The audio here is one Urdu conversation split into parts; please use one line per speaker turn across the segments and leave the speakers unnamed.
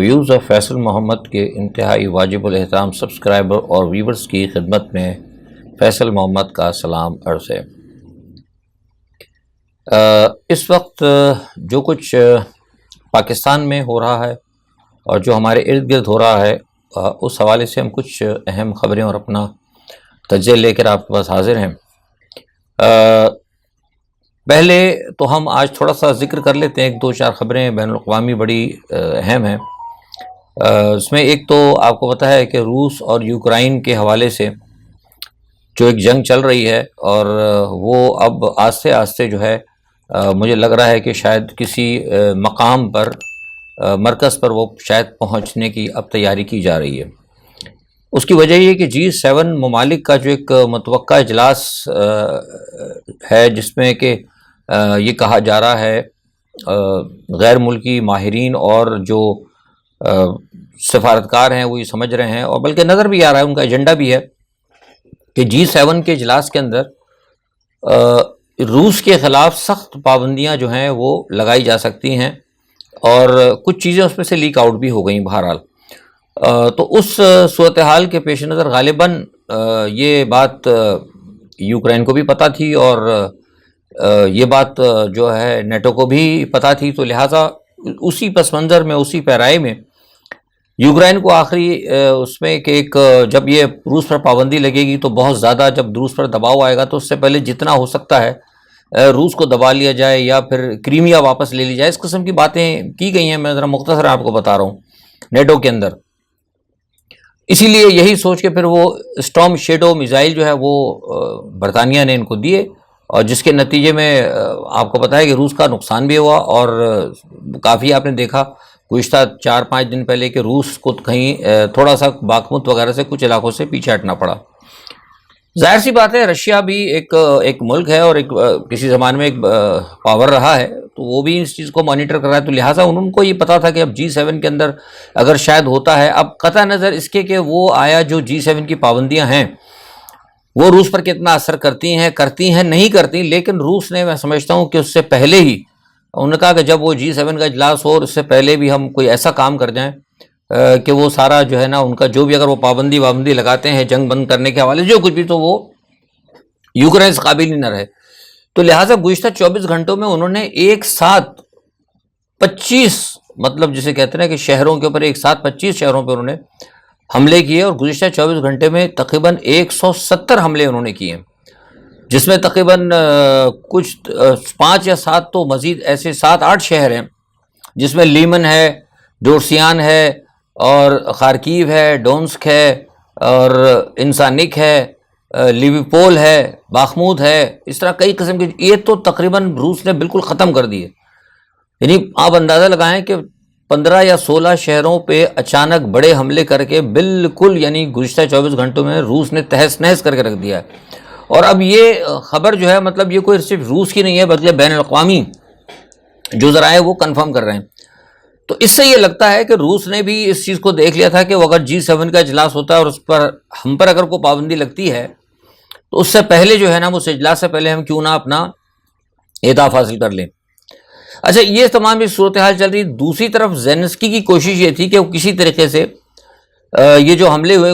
ویوز آف فیصل محمد کے انتہائی واجب الاحترام سبسکرائبر اور ویورز کی خدمت میں فیصل محمد کا سلام عرض ہے۔ اس وقت جو کچھ پاکستان میں ہو رہا ہے اور جو ہمارے ارد گرد ہو رہا ہے، اس حوالے سے ہم کچھ اہم خبریں اور اپنا تجزیہ لے کر آپ کے پاس حاضر ہیں۔ پہلے تو ہم آج تھوڑا سا ذکر کر لیتے ہیں، ایک دو چار خبریں بین الاقوامی بڑی اہم ہیں۔ اس میں ایک تو آپ کو پتہ ہے کہ روس اور یوکرائن کے حوالے سے جو ایک جنگ چل رہی ہے، اور وہ اب آہستہ آہستہ جو ہے مجھے لگ رہا ہے کہ شاید کسی مقام پر، مرکز پر وہ شاید پہنچنے کی اب تیاری کی جا رہی ہے۔ اس کی وجہ یہ کہ G7 ممالک کا جو ایک متوقع اجلاس ہے، جس میں کہ یہ کہا جا رہا ہے غیر ملکی ماہرین اور جو سفارتکار ہیں وہ یہ سمجھ رہے ہیں، اور بلکہ نظر بھی آ رہا ہے، ان کا ایجنڈا بھی ہے کہ G7 کے اجلاس کے اندر روس کے خلاف سخت پابندیاں جو ہیں وہ لگائی جا سکتی ہیں، اور کچھ چیزیں اس میں سے لیک آؤٹ بھی ہو گئیں بہرحال۔ تو اس صورتحال کے پیش نظر غالباً یہ بات یوکرائن کو بھی پتہ تھی، اور یہ بات جو ہے نیٹو کو بھی پتہ تھی، تو لہٰذا اسی پس منظر میں، اسی پیرائی میں یوکرائن کو آخری اس میں کہ ایک جب یہ روس پر پابندی لگے گی تو بہت زیادہ، جب روس پر دباؤ آئے گا تو اس سے پہلے جتنا ہو سکتا ہے روس کو دبا لیا جائے یا پھر کرائمیا واپس لے لی جائے، اس قسم کی باتیں کی گئی ہیں۔ میں ذرا مختصر آپ کو بتا رہا ہوں نیٹو کے اندر۔ اسی لیے یہی سوچ کے پھر وہ اسٹارم شیڈو میزائل جو ہے وہ برطانیہ نے ان کو دیے، اور جس کے نتیجے میں آپ کو پتہ ہے کہ روس کا نقصان بھی ہوا، اور کافی آپ نے دیکھا گزشتہ 4-5 دن پہلے کہ روس کو کہیں تھوڑا سا باخمت وغیرہ سے کچھ علاقوں سے پیچھے ہٹنا پڑا۔ ظاہر سی بات ہے رشیا بھی ایک ملک ہے، اور ایک کسی زمانے میں ایک پاور رہا ہے، تو وہ بھی اس چیز کو مانیٹر کر رہا ہے، تو لہٰذا ان کو یہ پتا تھا کہ اب G7 کے اندر اگر شاید ہوتا ہے، اب قطع نظر اس کے کہ وہ آیا جو G7 کی پابندیاں ہیں وہ روس پر کتنا اثر کرتی ہیں نہیں کرتی، لیکن روس نے، میں سمجھتا ہوں کہ اس سے پہلے ہی انہوں نے کہا کہ جب وہ G7 کا اجلاس ہو، اور اس سے پہلے بھی ہم کوئی ایسا کام کر جائیں کہ وہ سارا جو ہے نا ان کا جو بھی اگر وہ پابندی لگاتے ہیں جنگ بند کرنے کے حوالے سے جو کچھ بھی، تو وہ یوکرائن سے قابل ہی نہ رہے۔ تو لہٰذا گزشتہ 24 گھنٹوں میں انہوں نے ایک ساتھ 25 مطلب جسے کہتے ہیں کہ شہروں کے اوپر، ایک ساتھ 25 شہروں پہ انہوں نے حملے کیے، اور گزشتہ 24 گھنٹے میں تقریباً 170 حملے انہوں نے کیے، جس میں تقریباً کچھ 5 یا 7 تو مزید ایسے 7-8 شہر ہیں، جس میں لیمن ہے، ڈورسیان ہے، اور خارکیو ہے، ڈونسک ہے، اور انسانک ہے، لیویپول ہے، باخمود ہے، اس طرح کئی قسم کے، یہ تو تقریباً روس نے بالکل ختم کر دیے۔ یعنی آپ اندازہ لگائیں کہ 15 یا 16 شہروں پہ اچانک بڑے حملے کر کے بالکل، یعنی گزشتہ 24 گھنٹوں میں روس نے تہس نہس کر کے رکھ دیا ہے۔ اور اب یہ خبر جو ہے مطلب یہ کوئی صرف روس کی نہیں ہے، بلکہ بین الاقوامی جو ذرائع وہ کنفرم کر رہے ہیں۔ تو اس سے یہ لگتا ہے کہ روس نے بھی اس چیز کو دیکھ لیا تھا کہ وہ اگر G7 کا اجلاس ہوتا ہے اور اس پر ہم پر اگر کوئی پابندی لگتی ہے، تو اس سے پہلے جو ہے نا، اس اجلاس سے پہلے ہم کیوں نہ اپنا اہداف حاصل کر لیں۔ اچھا، یہ تمام بھی صورتحال چل رہی۔ دوسری طرف زیلنسکی کی کوشش یہ تھی کہ وہ کسی طریقے سے یہ جو حملے ہوئے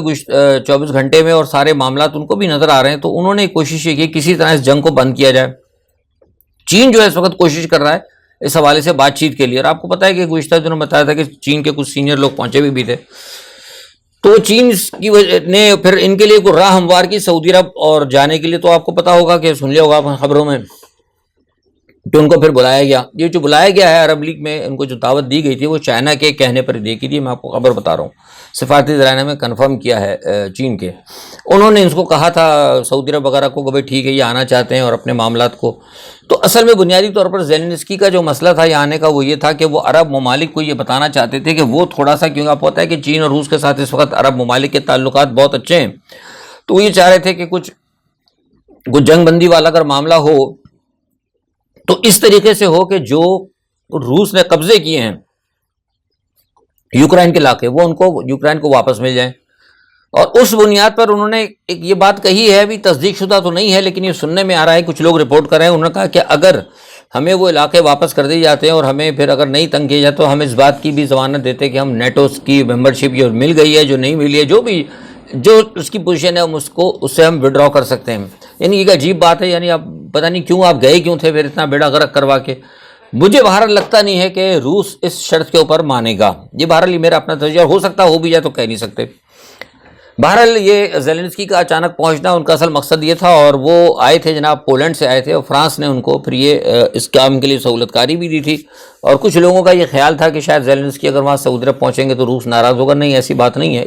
24 گھنٹے میں اور سارے معاملات ان کو بھی نظر آ رہے ہیں، تو انہوں نے کوشش یہ کی کسی طرح اس جنگ کو بند کیا جائے۔ چین جو ہے اس وقت کوشش کر رہا ہے اس حوالے سے بات چیت کے لیے، اور آپ کو پتہ ہے کہ گزشتہ دنوں میں بتایا تھا کہ چین کے کچھ سینئر لوگ پہنچے بھی تھے، تو چین کی نے پھر ان کے لیے کوئی راہ ہموار کی سعودی عرب اور جانے کے لیے۔ تو آپ کو پتہ ہوگا کہ سن لیا ہوگا آپ خبروں میں کہ ان کو پھر بلایا گیا۔ یہ جو بلایا گیا ہے عرب لیگ میں، ان کو جو دعوت دی گئی تھی وہ چائنا کے کہنے پر دی گئی تھی۔ میں آپ کو خبر بتا رہا ہوں، سفارتی ذرائع میں کنفرم کیا ہے چین کے۔ انہوں نے اس کو کہا تھا سعودی عرب وغیرہ کو کہ بھائی ٹھیک ہے، یہ آنا چاہتے ہیں اور اپنے معاملات کو۔ تو اصل میں بنیادی طور پر زیلنسکی کا جو مسئلہ تھا یہ آنے کا، وہ یہ تھا کہ وہ عرب ممالک کو یہ بتانا چاہتے تھے کہ وہ تھوڑا سا، کیونکہ آپ کو پتہ ہے کہ چین اور روس کے ساتھ اس وقت عرب ممالک کے تعلقات بہت اچھے ہیں، تو وہ یہ چاہ رہے تھے کہ کچھ جنگ بندی والا اگر معاملہ ہو تو اس طریقے سے ہو کہ جو روس نے قبضے کیے ہیں یوکرائن کے علاقے، وہ ان کو یوکرائن کو واپس مل جائیں۔ اور اس بنیاد پر انہوں نے ایک یہ بات کہی ہے، بھی تصدیق شدہ تو نہیں ہے لیکن یہ سننے میں آ رہا ہے، کچھ لوگ رپورٹ کر رہے ہیں، انہوں نے کہا کہ اگر ہمیں وہ علاقے واپس کر دیے جاتے ہیں، اور ہمیں پھر اگر نہیں تنگ کیا جائے تو ہم اس بات کی بھی ضمانت دیتے ہیں کہ ہم نیٹو کی ممبرشپ جو مل گئی ہے، جو نہیں ملی ہے، جو اس کی پوزیشن ہے ہم اس سے ہم وڈرا کر سکتے ہیں. یعنی ایک عجیب بات ہے. یعنی آپ پتہ نہیں کیوں آپ گئے کیوں تھے پھر اتنا بیڑا غرق کروا کے. مجھے بہرحال لگتا نہیں ہے کہ روس اس شرط کے اوپر مانے گا. یہ بہرحال میرا اپنا تجربہ، ہو سکتا ہو بھی جائے تو کہہ نہیں سکتے. بہرحال یہ زیلنسکی کا اچانک پہنچنا ان کا اصل مقصد یہ تھا، اور وہ آئے تھے جناب پولینڈ سے آئے تھے، اور فرانس نے ان کو پھر یہ اس کام کے لیے سہولت کاری بھی دی تھی. اور کچھ لوگوں کا یہ خیال تھا کہ شاید زیلنسکی اگر وہاں سعودی عرب پہنچیں گے تو روس ناراض ہوگا. نہیں، ایسی بات نہیں ہے.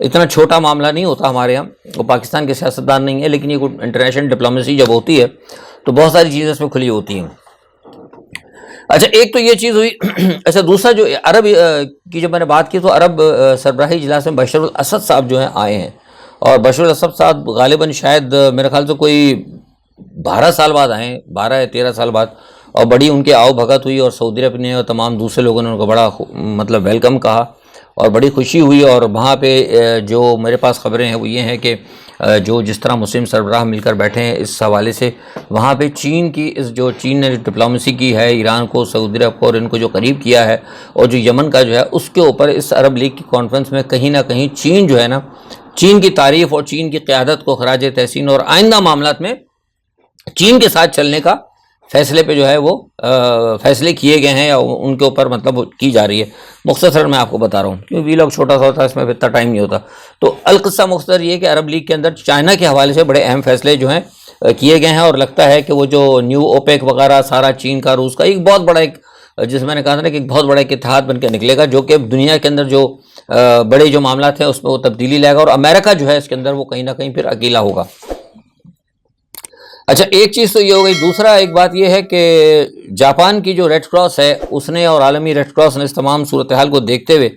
اتنا چھوٹا معاملہ نہیں ہوتا ہمارے یہاں. وہ پاکستان کے سیاستدان نہیں ہے، لیکن یہ انٹرنیشنل ڈپلومیسی جب ہوتی ہے تو بہت ساری چیزیں اس میں کھلی ہوتی ہیں. اچھا، ایک تو یہ چیز ہوئی. اچھا، دوسرا جو عرب کی جب میں نے بات کی تو عرب سربراہی اجلاس میں بشار الاسد صاحب جو ہیں آئے ہیں، اور بشار الاسد صاحب غالباً شاید میرے خیال سے کوئی 12 سال بعد آئے ہیں، 12 یا 13 سال بعد. اور بڑی ان کے آؤ بھگت ہوئی، اور سعودی عرب نے اور تمام دوسرے لوگوں نے ان کو بڑا مطلب ویلکم کہا، اور بڑی خوشی ہوئی. اور وہاں پہ جو میرے پاس خبریں ہیں وہ یہ ہیں کہ جس طرح مسلم سربراہ مل کر بیٹھے ہیں، اس حوالے سے وہاں پہ چین نے ڈپلومیسی کی ہے ایران کو، سعودی عرب کو، اور ان کو جو قریب کیا ہے، اور جو یمن کا جو ہے اس کے اوپر اس عرب لیگ کی کانفرنس میں کہیں نہ کہیں چین جو ہے نا، چین کی تعریف اور چین کی قیادت کو خراج تحسین، اور آئندہ معاملات میں چین کے ساتھ چلنے کا فیصلے پہ جو ہے وہ فیصلے کیے گئے ہیں، یا ان کے اوپر مطلب کی جا رہی ہے. مختصر میں آپ کو بتا رہا ہوں کیونکہ وی لاگ چھوٹا سا ہوتا ہے، اس میں اتنا ٹائم نہیں ہوتا. تو القصہ مختصر یہ کہ عرب لیگ کے اندر چائنا کے حوالے سے بڑے اہم فیصلے جو ہیں کیے گئے ہیں، اور لگتا ہے کہ وہ جو نیو اوپیک وغیرہ سارا چین کا، روس کا، ایک بہت بڑا جس میں نے کہا تھا نا کہ ایک بہت بڑا ایک اتحاد بن کے نکلے گا، جو کہ دنیا کے اندر جو بڑے جو معاملات ہیں اس میں وہ تبدیلی لائے گا، اور امریکہ جو ہے اس کے اندر وہ کہیں نہ کہیں پھر اکیلا ہوگا. اچھا، ایک چیز تو یہ ہو گئی. دوسرا ایک بات یہ ہے کہ جاپان کی جو ریڈ کراس ہے اس نے، اور عالمی ریڈ کراس نے اس تمام صورتحال کو دیکھتے ہوئے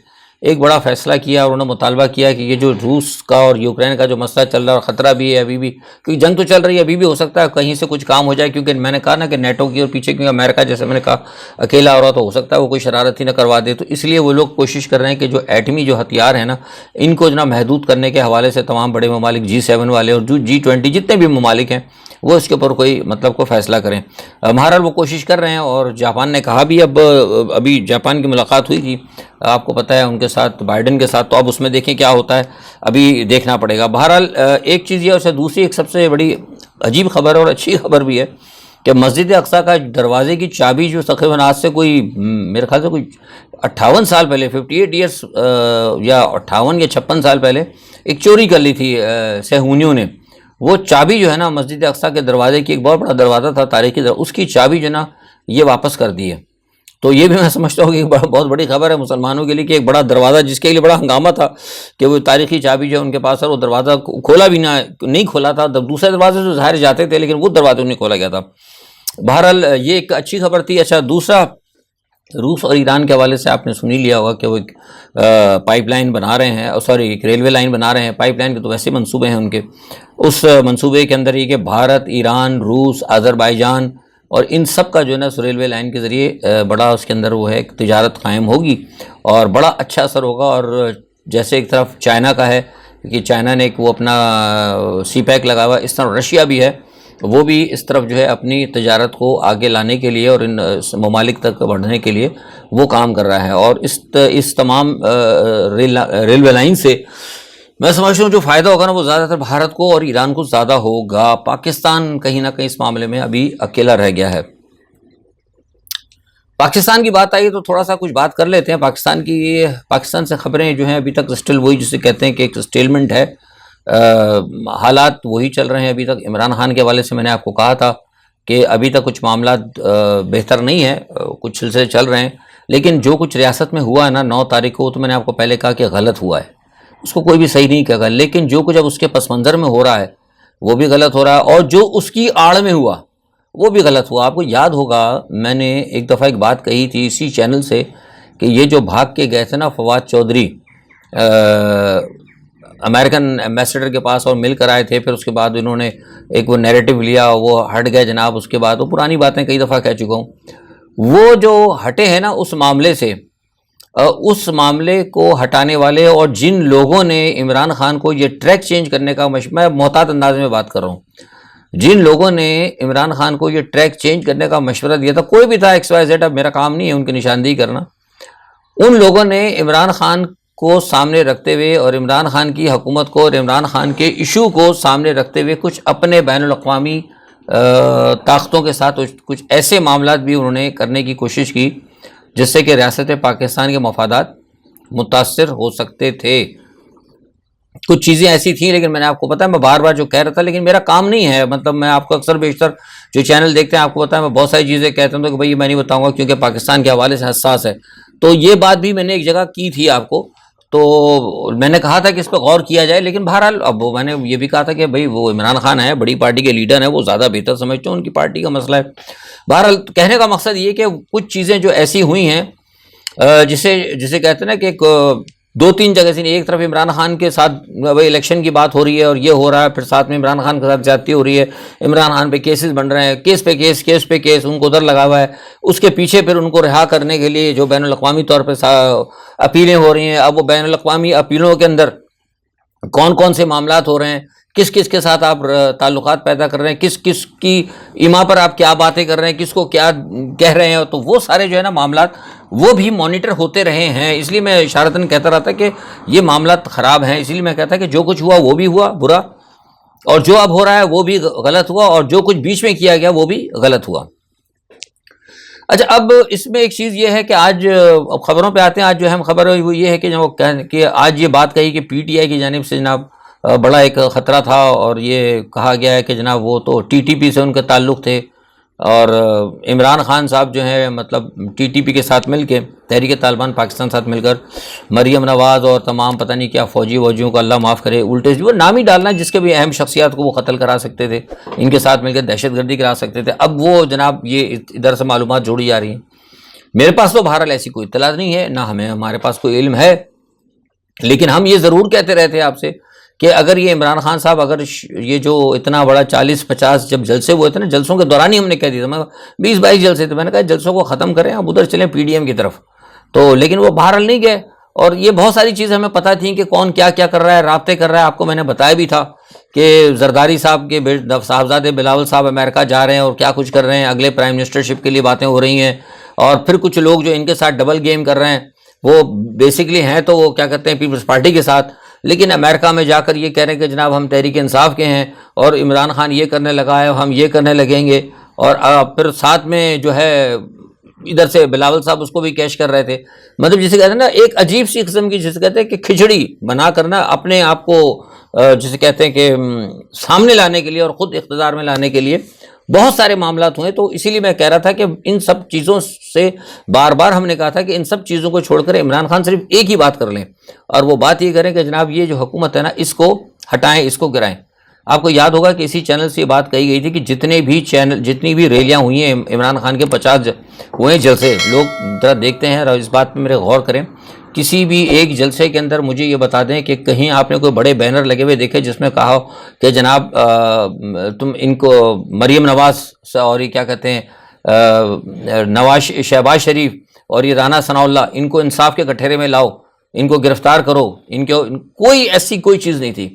ایک بڑا فیصلہ کیا، اور انہوں نے مطالبہ کیا کہ یہ جو روس کا اور یوکرین کا جو مسئلہ چل رہا ہے، اور خطرہ بھی ہے ابھی بھی، کیونکہ جنگ تو چل رہی ہے، ابھی بھی ہو سکتا ہے کہیں سے کچھ کام ہو جائے، کیونکہ میں نے کہا نا کہ نیٹو کی اور پیچھے کیونکہ امریکہ جیسے میں نے کہا اکیلا ہو رہا، تو ہو سکتا ہے وہ کوئی شرارت ہی نہ کروا دے. تو اس لیے وہ لوگ کوشش کر رہے ہیں کہ جو ایٹمی جو ہتھیار ہیں نا، ان کو جو محدود کرنے کے حوالے سے تمام بڑے ممالک G7 والے اور جو G20 جتنے بھی ممالک ہیں وہ اس کے اوپر کوئی مطلب کو فیصلہ کریں. بہرحال وہ کوشش کر رہے ہیں، اور جاپان نے کہا بھی. ابھی جاپان کی ملاقات ہوئی تھی آپ کو پتہ ہے ان کے ساتھ، بائیڈن کے ساتھ، تو اب اس میں دیکھیں کیا ہوتا ہے، ابھی دیکھنا پڑے گا. بہرحال ایک چیز یہ، اور دوسری ایک سب سے بڑی عجیب خبر اور اچھی خبر بھی ہے کہ مسجد اقصیٰ کا دروازے کی چابی جو تقریباً آج سے کوئی میرے خیال سے کوئی 58 سال پہلے، 58 ایئرس یا 58 یا 56 سال پہلے ایک چوری کر لی تھی صہیونیوں نے. وہ چابی جو ہے نا مسجد اقصیٰ کے دروازے کی، ایک بہت بڑا دروازہ تھا تاریخی اس کی چابی جو ہے نا یہ واپس کر دی ہے. تو یہ بھی میں سمجھتا ہوں کہ بہت بڑی خبر ہے مسلمانوں کے لیے کہ ایک بڑا دروازہ جس کے لیے بڑا ہنگامہ تھا کہ وہ تاریخی چابی جو ان کے پاس ہے، وہ دروازہ کھولا بھی نہیں کھولا تھا. دوسرے دروازے سے ظاہر جاتے تھے لیکن وہ دروازہ نہیں کھولا گیا تھا. بہرحال یہ ایک اچھی خبر تھی. اچھا، دوسرا روس اور ایران کے حوالے سے آپ نے سن ہی لیا ہوگا کہ وہ ایک پائپ لائن بنا رہے ہیں، ایک ریلوے لائن بنا رہے ہیں. پائپ لائن کے تو ویسے منصوبے ہیں ان کے. اس منصوبے کے اندر یہ کہ بھارت، ایران، روس، آذربائیجان اور ان سب کا جو ہے نا ریلوے لائن کے ذریعے بڑا اس کے اندر وہ ہے تجارت قائم ہوگی، اور بڑا اچھا اثر ہوگا. اور جیسے ایک طرف چائنا کا ہے کہ چائنا نے ایک وہ اپنا سی پیک لگا ہوا، اس طرح رشیا بھی ہے، وہ بھی اس طرف جو ہے اپنی تجارت کو آگے لانے کے لیے اور ان ممالک تک بڑھنے کے لیے وہ کام کر رہا ہے. اور اس تمام ریلوے لائن سے میں سمجھتا ہوں جو فائدہ ہوگا نا وہ زیادہ تر بھارت کو اور ایران کو زیادہ ہوگا. پاکستان کہیں نہ کہیں اس معاملے میں ابھی اکیلا رہ گیا ہے. پاکستان کی بات آئی تو تھوڑا سا کچھ بات کر لیتے ہیں. پاکستان سے خبریں جو ہیں ابھی تک اسٹل وہی جسے کہتے ہیں کہ ایک اسٹیلمنٹ ہے، حالات وہی چل رہے ہیں ابھی تک. عمران خان کے حوالے سے میں نے آپ کو کہا تھا کہ ابھی تک کچھ معاملات بہتر نہیں ہیں، کچھ سلسلے چل رہے ہیں، لیکن جو کچھ ریاست میں ہوا ہے نا 9 تاریخ کو، تو میں نے آپ کو پہلے کہا کہ غلط ہوا ہے، اس کو کوئی بھی صحیح نہیں کہے گا. لیکن جو کچھ اب اس کے پس منظر میں ہو رہا ہے وہ بھی غلط ہو رہا ہے، اور جو اس کی آڑ میں ہوا وہ بھی غلط ہوا. آپ کو یاد ہوگا میں نے ایک دفعہ ایک بات کہی تھی اسی چینل سے کہ یہ جو بھاگ کے گئے تھے نا فواد چودھری امریکن ایمبیسڈر کے پاس اور مل کر آئے تھے، پھر اس کے بعد انہوں نے ایک وہ نیریٹو لیا، وہ ہٹ گئے جناب. اس کے بعد وہ پرانی باتیں کئی دفعہ کہہ چکا ہوں. وہ جو ہٹے ہیں نا اس معاملے سے، اس معاملے کو ہٹانے والے اور جن لوگوں نے عمران خان کو یہ ٹریک چینج کرنے کا میں محتاط انداز میں بات کر رہا ہوں، جن لوگوں نے عمران خان کو یہ ٹریک چینج کرنے کا مشورہ دیا تھا، کوئی بھی تھا XYZ، اب میرا کام نہیں ہے ان کی نشاندہی کرنا، ان لوگوں نے عمران خان کو سامنے رکھتے ہوئے اور عمران خان کی حکومت کو اور عمران خان کے ایشو کو سامنے رکھتے ہوئے کچھ اپنے بین الاقوامی طاقتوں کے ساتھ کچھ ایسے معاملات بھی انہوں نے کرنے کی کوشش کی جس سے کہ ریاست پاکستان کے مفادات متاثر ہو سکتے تھے۔ کچھ چیزیں ایسی تھیں، لیکن میں نے آپ کو پتا ہے میں بار بار جو کہہ رہا تھا، لیکن میرا کام نہیں ہے، مطلب میں آپ کو اکثر بیشتر جو چینل دیکھتے ہیں آپ کو پتا ہے میں بہت ساری چیزیں کہتا ہوں کہ بھائی میں نہیں بتاؤں گا کیونکہ پاکستان کے حوالے سے حساس ہے، تو یہ بات بھی میں نے ایک جگہ کی تھی آپ کو، تو میں نے کہا تھا کہ اس پہ غور کیا جائے، لیکن بہرحال اب میں نے یہ بھی کہا تھا کہ بھائی وہ عمران خان ہے، بڑی پارٹی کے لیڈر ہیں، وہ زیادہ بہتر سمجھتے ہیں، ان کی پارٹی کا مسئلہ ہے۔ بہرحال کہنے کا مقصد یہ کہ کچھ چیزیں جو ایسی ہوئی ہیں جسے کہتے ہیں نا کہ دو تین جگہ سے، ایک طرف عمران خان کے ساتھ بھائی الیکشن کی بات ہو رہی ہے اور یہ ہو رہا ہے، پھر ساتھ میں عمران خان کے ساتھ زیادتی ہو رہی ہے، عمران خان پہ کیسز بن رہے ہیں، کیس پہ کیس، کیس پہ کیس، ان کو ادھر لگا ہوا ہے، اس کے پیچھے پھر ان کو رہا کرنے کے لیے جو بین الاقوامی طور پہ اپیلیں ہو رہی ہیں، اب وہ بین الاقوامی اپیلوں کے اندر کون کون سے معاملات ہو رہے ہیں، کس کس کے ساتھ آپ تعلقات پیدا کر رہے ہیں، کس کس کی ایما پر آپ کیا باتیں کر رہے ہیں، کس کو کیا کہہ رہے ہیں، تو وہ سارے جو ہے نا معاملات وہ بھی مانیٹر ہوتے رہے ہیں۔ اس لیے میں اشارتاً کہتا رہا تھا کہ یہ معاملات خراب ہیں، اس لیے میں کہتا کہ جو کچھ ہوا وہ بھی ہوا برا، اور جو اب ہو رہا ہے وہ بھی غلط ہوا، اور جو کچھ بیچ میں کیا گیا وہ بھی غلط ہوا۔ اچھا، اب اس میں ایک چیز یہ ہے کہ آج خبروں پہ آتے ہیں، آج جو اہم خبر ہے وہ یہ ہے کہ آج یہ بات کہی کہ PTI کی جانب سے جناب بڑا ایک خطرہ تھا، اور یہ کہا گیا ہے کہ جناب وہ تو TTP سے ان کے تعلق تھے، اور عمران خان صاحب جو ہیں مطلب TTP کے ساتھ مل کے، تحریک طالبان پاکستان ساتھ مل کر مریم نواز اور تمام پتہ نہیں کیا فوجیوں کو اللہ معاف کرے الٹے جو نام ہی ڈالنا جس کے بھی اہم شخصیات کو وہ قتل کرا سکتے تھے، ان کے ساتھ مل کر دہشت گردی کرا سکتے تھے۔ اب وہ جناب یہ ادھر سے معلومات جوڑی جا رہی ہیں، میرے پاس تو بہرحال ایسی کوئی اطلاع نہیں ہے، نہ ہمارے پاس کوئی علم ہے، لیکن ہم یہ ضرور کہتے رہتے ہیں آپ سے کہ اگر یہ عمران خان صاحب اگر یہ جو اتنا بڑا 40-50 جب جلسے ہوئے تھے نا، جلسوں کے دوران ہی ہم نے کہہ دیا تھا، 20-22 جلسے تھے، میں نے کہا جلسوں کو ختم کریں، اب ادھر چلیں PDM کی طرف، تو لیکن وہ بہرحال نہیں گئے، اور یہ بہت ساری چیزیں ہمیں پتہ تھیں کہ کون کیا کیا کر رہا ہے، رابطے کر رہا ہے۔ آپ کو میں نے بتایا بھی تھا کہ زرداری صاحب کے صاحبزادے بلاول صاحب امریکہ جا رہے ہیں اور کیا کچھ کر رہے ہیں، اگلے پرائم منسٹرشپ کے لیے باتیں ہو رہی ہیں، اور پھر کچھ لوگ جو ان کے ساتھ ڈبل گیم کر رہے ہیں وہ بیسکلی ہیں تو وہ کیا کہتے ہیں پیپلز پارٹی کے ساتھ، لیکن امریکہ میں جا کر یہ کہہ رہے ہیں کہ جناب ہم تحریک انصاف کے ہیں اور عمران خان یہ کرنے لگا ہے، ہم یہ کرنے لگیں گے، اور پھر ساتھ میں جو ہے ادھر سے بلاول صاحب اس کو بھی کیش کر رہے تھے۔ مطلب جسے کہتے ہیں نا ایک عجیب سی قسم کی جسے کہتے ہیں کہ کھچڑی بنا کر نا اپنے آپ کو جسے کہتے ہیں کہ سامنے لانے کے لیے اور خود اقتدار میں لانے کے لیے بہت سارے معاملات ہوئے۔ تو اسی لیے میں کہہ رہا تھا کہ ان سب چیزوں سے بار بار ہم نے کہا تھا کہ ان سب چیزوں کو چھوڑ کر عمران خان صرف ایک ہی بات کر لیں، اور وہ بات یہ کریں کہ جناب یہ جو حکومت ہے نا اس کو ہٹائیں، اس کو گرائیں۔ آپ کو یاد ہوگا کہ اسی چینل سے یہ بات کہی گئی تھی کہ جتنی بھی ریلیاں ہوئی ہیں عمران خان کے 50 ہوئے جلسے، لوگ ذرا دیکھتے ہیں اور اس بات پہ میرے غور کریں، کسی بھی ایک جلسے کے اندر مجھے یہ بتا دیں کہ کہیں آپ نے کوئی بڑے بینر لگے ہوئے دیکھے جس میں کہا ہو کہ جناب تم ان کو مریم نواز اور یہ کیا کہتے ہیں شہباز شریف اور یہ رانا ثناء اللہ، ان کو انصاف کے کٹہرے میں لاؤ، ان کو گرفتار کرو، کوئی ایسی کوئی چیز نہیں تھی،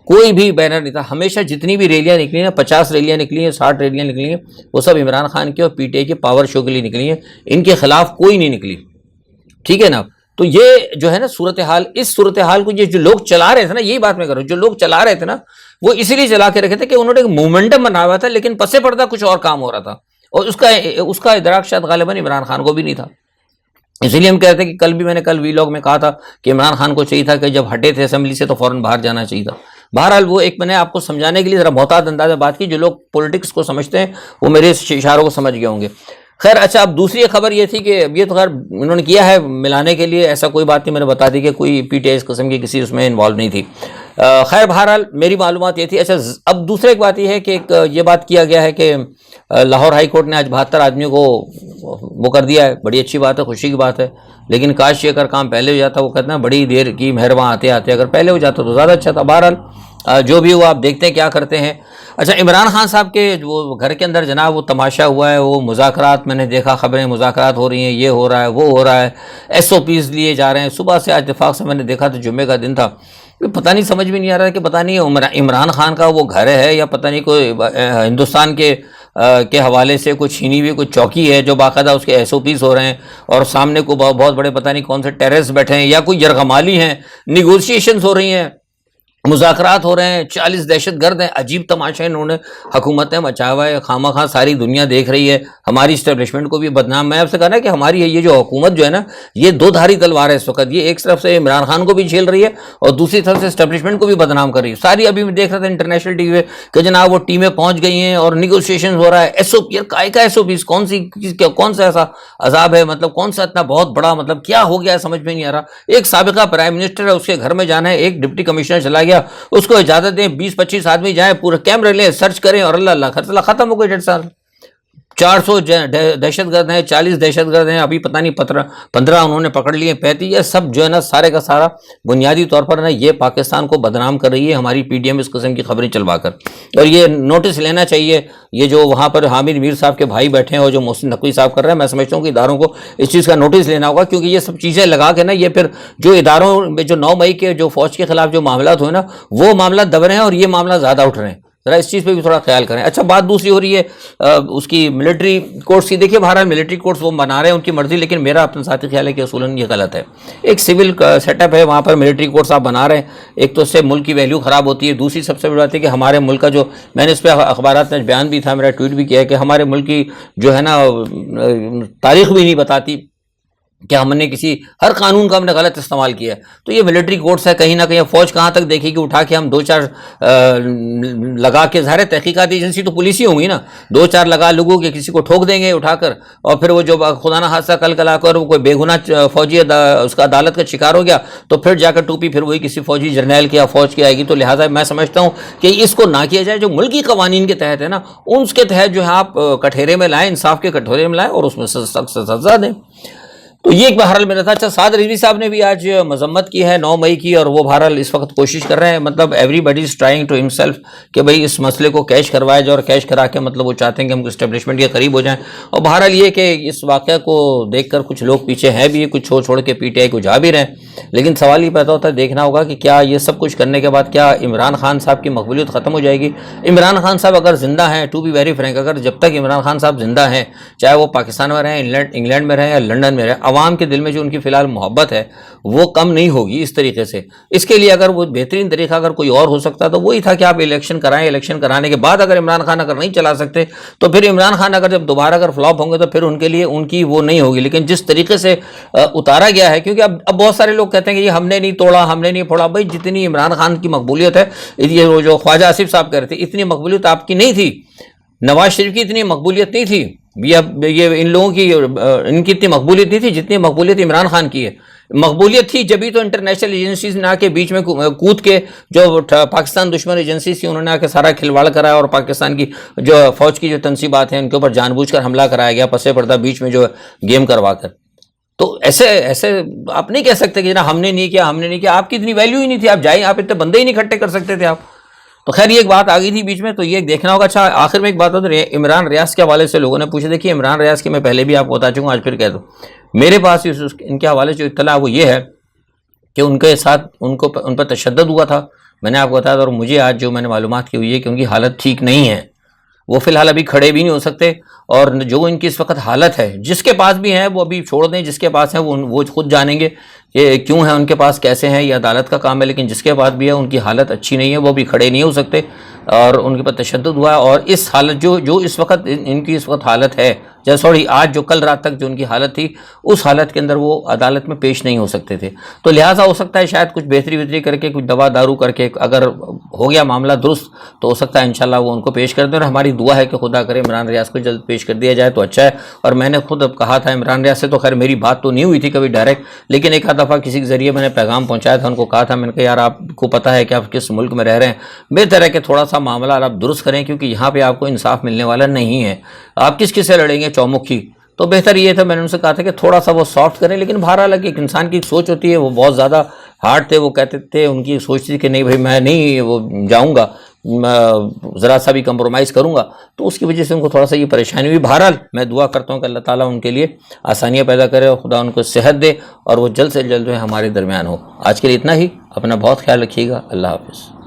کوئی بھی بینر نہیں تھا۔ ہمیشہ جتنی بھی ریلیاں نکلی ہیں، 50 ریلیاں نکلی ہیں، 60 ریلیاں نکلی ہیں، وہ سب عمران خان کے اور PTI کے پاور شو کے لیے نکلی ہیں، ان کے خلاف کوئی نہیں نکلی، ٹھیک ہے نا۔ تو یہ جو ہے نا صورتحال، اس صورتحال کو یہ جو لوگ چلا رہے تھے نا، یہی بات میں کر رہا ہوں، جو لوگ چلا رہے تھے نا وہ اسی لیے چلا کے رکھے تھے کہ انہوں نے ایک مومنٹم بنا ہوا تھا، لیکن پس پردہ کچھ اور کام ہو رہا تھا، اور اس کا ادراک شاید غالباً عمران خان کو بھی نہیں تھا۔ اسی لیے ہم کہتے ہیں کہ میں نے کل ویلاگ میں کہا تھا کہ عمران خان کو چاہیے تھا کہ جب ہٹے تھے اسمبلی سے تو فوراً باہر جانا چاہیے تھا۔ بہرحال وہ ایک میں نے آپ کو سمجھانے کے لیے ذرا محتاط انداز میں بات کی، جو لوگ پولیٹکس کو سمجھتے ہیں وہ میرے اشاروں کو سمجھ گئے ہوں گے۔ خیر اچھا، اب دوسری خبر یہ تھی کہ یہ تو خیر انہوں نے کیا ہے ملانے کے لیے، ایسا کوئی بات نہیں، میں نے بتا دی کہ کوئی PTI اس قسم کی کسی اس میں انوالو نہیں تھی۔ خیر بہرحال میری معلومات یہ تھی۔ اچھا، اب دوسرا ایک بات یہ ہے کہ یہ بات کیا گیا ہے کہ لاہور ہائی کورٹ نے آج 72 آدمیوں کو وہ کر دیا ہے، بڑی اچھی بات ہے، خوشی کی بات ہے، لیکن کاش یہ اگر کام پہلے ہو جاتا، وہ کہتے ہیں بڑی دیر کی مہرباں آتے آتے، اگر پہلے ہو جاتا تو زیادہ اچھا تھا۔ بہرحال جو بھی ہوا آپ دیکھتے ہیں کیا کرتے ہیں۔ اچھا، عمران خان صاحب کے وہ گھر کے اندر جناب وہ تماشا ہوا ہے، وہ مذاکرات میں نے دیکھا، خبریں مذاکرات ہو رہی ہیں، یہ ہو رہا ہے وہ ہو رہا ہے، SOPs لیے جا رہے ہیں۔ صبح سے آج اتفاق سے میں نے دیکھا تو جمعے کا دن تھا پتہ نہیں، سمجھ بھی نہیں آ رہا ہے کہ پتہ نہیں عمران خان کا وہ گھر ہے یا پتہ نہیں کوئی ہندوستان کے حوالے سے کوئی چھینی ہوئی کوئی چوکی ہے جو باقاعدہ اس کے ایس او پیز ہو رہے ہیں، اور سامنے کو بہت بڑے پتہ نہیں کون سے ٹیررسٹ بیٹھے ہیں یا کوئی یرغمالی ہیں، نیگوشیشنز ہو رہی ہیں، مذاکرات ہو رہے ہیں، 40 دہشت گرد ہیں۔ عجیب تماشا انہوں نے حکومت نے مچایا ہوا ہے، خواہ خواہ ساری دنیا دیکھ رہی ہے، ہماری اسٹیبلشمنٹ کو بھی بدنام۔ میں آپ سے کہا نا کہ ہماری یہ جو حکومت جو ہے نا، یہ دو دھاری تلوار ہے اس وقت، یہ ایک طرف سے عمران خان کو بھی جھیل رہی ہے اور دوسری طرف سے اسٹیبلشمنٹ کو بھی بدنام کر رہی ہے ساری۔ ابھی میں دیکھ رہا تھا انٹرنیشنل ٹی وی پہ کہ جناب وہ ٹیمیں پہنچ گئی ہیں اور نیگوشیشن ہو رہا ہے، ایس او پی، کائے کا ایس او پیز، کون سا ایسا عذاب ہے، مطلب کون سا اتنا بہت بڑا، مطلب کیا ہو گیا ہے سمجھ میں نہیں آ رہا۔ ایک سابقہ پرائم منسٹر ہے، اس کے گھر میں جانا ہے، ایک ڈپٹی کمشنر چلا گیا، اس کو اجازت دیں 20-25 آدمی جائیں، پورے کیمرے لیں، سرچ کریں اور اللہ خرچہ ختم ہو گئے 1.5 سال۔ 400 دہشت گرد ہیں، 40 دہشت گرد ہیں، ابھی پتہ نہیں 15 انہوں نے پکڑ لیے 35، یہ سب جو ہے نا سارے کا سارا بنیادی طور پر نا یہ پاکستان کو بدنام کر رہی ہے ہماری پی ڈی ایم اس قسم کی خبریں چلوا کر۔ اور یہ نوٹس لینا چاہیے، یہ جو وہاں پر حامد میر صاحب کے بھائی بیٹھے ہیں اور جو محسن نقوی صاحب کر رہے ہیں، میں سمجھتا ہوں کہ اداروں کو اس چیز کا نوٹس لینا ہوگا، کیونکہ یہ سب چیزیں لگا کے نا یہ پھر جو اداروں میں جو 9 مئی کے جو فوج کے خلاف جو معاملات ہوئے نا وہ معاملات دب رہے ہیں اور یہ معاملات زیادہ اٹھ رہے ہیں، ذرا اس چیز پہ بھی تھوڑا خیال کریں۔ اچھا، بات دوسری ہو رہی ہے اس کی ملٹری کورٹس کی۔ دیکھیے بہرحال ملٹری کورٹس وہ بنا رہے ہیں ان کی مرضی، لیکن میرا اپنا ذاتی خیال ہے کہ اصولاً یہ غلط ہے۔ ایک سول سیٹ اپ ہے، وہاں پر ملٹری کورٹس آپ بنا رہے ہیں، ایک تو اس سے ملک کی ویلیو خراب ہوتی ہے، دوسری سب سے بڑی بات ہے کہ ہمارے ملک کا جو، میں نے اس پہ اخبارات میں بیان بھی تھا، میرا ٹویٹ بھی کیا ہے کہ ہمارے ملک کی جو ہے نا تاریخ بھی نہیں بتاتی کہ ہم نے ہر قانون کا ہم نے غلط استعمال کیا ہے۔ تو یہ ملٹری کورٹس ہے، کہیں نہ کہیں فوج کہاں تک دیکھے گی، اٹھا کے ہم 2-4 لگا کے، ظاہر تحقیقاتی ایجنسی تو پولیس ہی ہوں گی نا، 2-4 لگا لوگوں کے کسی کو ٹھوک دیں گے اٹھا کر، اور پھر وہ جو خدا نہ حادثہ کل کلا کر وہ کوئی بے گناہ فوجی اس کا عدالت کا شکار ہو گیا تو پھر جا کر ٹوپی پھر وہی کسی فوجی جرنیل کی یا فوج کی آئے گی۔ تو لہٰذا میں سمجھتا ہوں کہ اس کو نہ کیا جائے، جو ملکی قوانین کے تحت ہے نا ان کے تحت جو ہے آپ کٹہرے میں لائیں، انصاف کے کٹہرے میں لائیں اور اس میں سخت سزا دیں۔ تو یہ ایک بہرحال میرا تھا۔ اچھا، سعد رضوی صاحب نے بھی آج مذمت کی ہے 9 مئی کی، اور وہ بہرحال اس وقت کوشش کر رہے ہیں، مطلب everybody is trying to himself کہ بھئی اس مسئلے کو کیش کروایا جائے، اور کیش کرا کے مطلب وہ چاہتے ہیں کہ ہم اسٹیبلشمنٹ کے قریب ہو جائیں۔ اور بہرحال یہ کہ اس واقعہ کو دیکھ کر کچھ لوگ پیچھے ہیں بھی، کچھ چھوڑ کے پی ٹی آئی کو جا بھی رہے ہیں، لیکن سوال یہ پیدا ہوتا ہے، دیکھنا ہوگا کہ کیا یہ سب کچھ کرنے کے بعد کیا عمران خان صاحب کی مقبولیت ختم ہو جائے گی؟ عمران خان صاحب اگر زندہ ہیں، ٹو بی ویری فرینک، اگر جب تک عمران خان صاحب زندہ ہیں، چاہے وہ پاکستان میں رہیں، انگلینڈ میں رہیں یا لنڈن میں رہیں، عوام کے دل میں جو ان کی فی الحال محبت ہے وہ کم نہیں ہوگی اس طریقے سے۔ اس کے لیے اگر وہ بہترین طریقہ اگر کوئی اور ہو سکتا تو وہی تھا کہ آپ الیکشن کرائیں، الیکشن کرانے کے بعد اگر عمران خان اگر نہیں چلا سکتے تو پھر عمران خان اگر جب دوبارہ اگر فلاپ ہوں گے تو پھر ان کے لیے ان کی وہ نہیں ہوگی۔ لیکن جس طریقے سے اتارا گیا ہے، کیونکہ اب بہت سارے لوگ کہتے ہیں کہ یہ ہم نے نہیں توڑا، ہم نے نہیں پھوڑا، بھائی جتنی عمران خان کی مقبولیت ہے، یہ جو خواجہ آصف صاحب کہہ رہے تھے اتنی مقبولیت آپ کی نہیں تھی، نواز شریف کی اتنی مقبولیت نہیں تھی، یہ ان لوگوں کی ان کی اتنی مقبولیت نہیں تھی جتنی مقبولیت عمران خان کی ہے۔ مقبولیت تھی جبھی تو انٹرنیشنل ایجنسیز نے آ کے بیچ میں کود کے، جو پاکستان دشمن ایجنسیز تھی انہوں نے آ کے سارا کھلواڑ کرایا، اور پاکستان کی جو فوج کی جو تنصیبات ہیں ان کے اوپر جان بوجھ کر حملہ کرایا گیا پسے پردہ بیچ میں جو گیم کروا کر۔ تو ایسے آپ نہیں کہہ سکتے کہ ہم نے نہیں کیا، ہم نے نہیں کیا، آپ کی اتنی ویلیو ہی نہیں تھی، آپ جائیں، آپ اتنے بندے ہی نہیں اکٹھے کر سکتے تھے آپ۔ تو خیر یہ ایک بات آ گئی تھی بیچ میں، تو یہ دیکھنا ہوگا۔ اچھا، آخر میں ایک بات ہوتی ہے، عمران ریاض کے حوالے سے لوگوں نے پوچھا، دیکھیے عمران ریاض کی میں پہلے بھی آپ کو بتا چکا ہوں، آج پھر کہہ دوں، میرے پاس ان کے حوالے سے جو اطلاع وہ یہ ہے کہ ان کے ساتھ ان پر تشدد ہوا تھا، میں نے آپ کو بتایا تھا، اور مجھے آج جو میں نے معلومات کی ہوئی ہے کہ ان کی حالت ٹھیک نہیں ہے، وہ فی الحال ابھی کھڑے بھی نہیں ہو سکتے، اور جو ان کی اس وقت حالت ہے، جس کے پاس بھی ہیں وہ ابھی چھوڑ دیں، جس کے پاس ہیں وہ خود جانیں گے کہ کیوں ہے ان کے پاس، کیسے ہیں، یہ عدالت کا کام ہے، لیکن جس کے پاس بھی ہے ان کی حالت اچھی نہیں ہے، وہ بھی کھڑے نہیں ہو سکتے، اور ان کے پر تشدد ہوا ہے، اور اس حالت جو اس وقت ان کی اس وقت حالت ہے، سوری آج جو کل رات تک جو ان کی حالت تھی، اس حالت کے اندر وہ عدالت میں پیش نہیں ہو سکتے تھے۔ تو لہٰذا ہو سکتا ہے شاید کچھ بہتری کر کے، کچھ دوا دارو کر کے اگر ہو گیا معاملہ درست تو ہو سکتا ہے انشاءاللہ وہ ان کو پیش کر دیں، اور ہماری دعا ہے کہ خدا کرے عمران ریاض کو جلد پیش کر دیا جائے تو اچھا ہے۔ اور میں نے خود اب کہا تھا عمران ریاض سے، تو خیر میری بات تو نہیں ہوئی تھی کبھی ڈائریکٹ، لیکن ایک آدھ دفعہ کسی کے ذریعے میں نے پیغام پہنچایا تھا، ان کو کہا تھا، میں نے کہا یار آپ کو پتہ ہے کہ آپ کس ملک میں رہ رہے ہیں، بہتر ہے کہ تھوڑا سا معاملہ آپ درست کریں، کیونکہ یہاں پہ آپ کو انصاف ملنے والا نہیں ہے، آپ کس سے لڑیں گے چومکھی۔ تو بہتر یہ تھا، میں نے ان سے کہا تھا کہ تھوڑا سا وہ سافٹ کریں، لیکن بہرحال ایک انسان کی سوچ ہوتی ہے، وہ بہت زیادہ ہارڈ تھے، وہ کہتے تھے، ان کی سوچ تھی کہ نہیں بھائی میں نہیں وہ جاؤں گا، ذرا سا بھی کمپرومائز کروں گا تو اس کی وجہ سے ان کو تھوڑا سا یہ پریشانی ہوئی. بہرحال میں دعا کرتا ہوں کہ اللہ تعالیٰ ان کے لیے آسانیاں پیدا کرے اور خدا ان کو صحت دے اور وہ جلد سے جلد جو ہے ہمارے درمیان ہو. آج کے لیے اتنا ہی. اپنا بہت خیال رکھیے گا. اللہ حافظ.